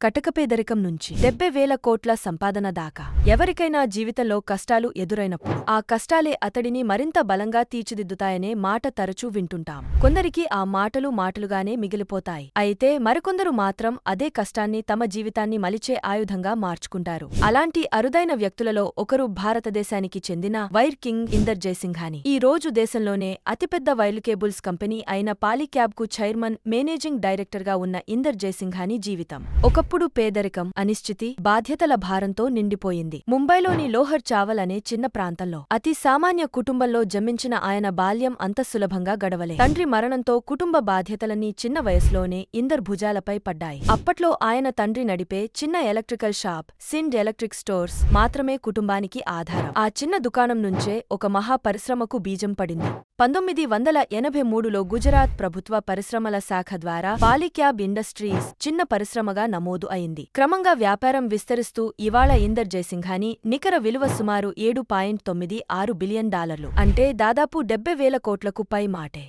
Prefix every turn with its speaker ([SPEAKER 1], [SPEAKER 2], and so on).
[SPEAKER 1] కటకపేదరికం నుంచి 70,000 కోట్ల సంపాదన దాకా ఎవరికైనా జీవితంలో కష్టాలు ఎదురైనప్పుడు ఆ కష్టాలే అతడిని మరింత బలంగా తీర్చిదిద్దుతాయనే మాట తరచూ వింటుంటాం. కొందరికి ఆ మాటలు మాటలుగానే మిగిలిపోతాయి. అయితే మరికొందరు మాత్రం అదే కష్టాన్ని తమ జీవితాన్ని మలిచే ఆయుధంగా మార్చుకుంటారు. అలాంటి అరుదైన వ్యక్తులలో ఒకరు భారతదేశానికి చెందిన వైర్ కింగ్ ఇందర్ జయసింఘాని. ఈ రోజు దేశంలోనే అతిపెద్ద వైర్లు కేబుల్స్ కంపెనీ అయిన పాలీక్యాబ్కు చైర్మన్, మేనేజింగ్ డైరెక్టర్గా ఉన్న ఇందర్ జయసింఘాని జీవితం ఒకప్పుడు పేదరికం, అనిశ్చితి, బాధ్యతల భారంతో నిండిపోయింది. ముంబైలోని లోహర్ చావల్ అనే చిన్న ప్రాంతంలో అతి సామాన్య కుటుంబంలో జన్మించిన ఆయన బాల్యం అంత సులభంగా గడవలే. తండ్రి మరణంతో కుటుంబ బాధ్యతలన్నీ చిన్న వయసులోనే ఇందర్ భుజాలపై పడ్డాయి. అప్పట్లో ఆయన తండ్రి నడిపే చిన్న electrical shop, sinned electric stores మాత్రమే కుటుంబానికి ఆధారం. ఆ చిన్న దుకాణం నుంచే ఒక మహా పరిశ్రమకు బీజం పడింది. 1983లో గుజరాత్ ప్రభుత్వ పరిశ్రమల శాఖ ద్వారా పాలీక్యాబ్ ఇండస్ట్రీస్ చిన్న పరిశ్రమగా నమోదు అయింది. క్రమంగా వ్యాపారం విస్తరిస్తూ ఇవాళ ఇందర్ జయసింఘాని నికర విలువ సుమారు $7.96 బిలియన్, అంటే దాదాపు 70,000 కోట్లకు పై మాటే.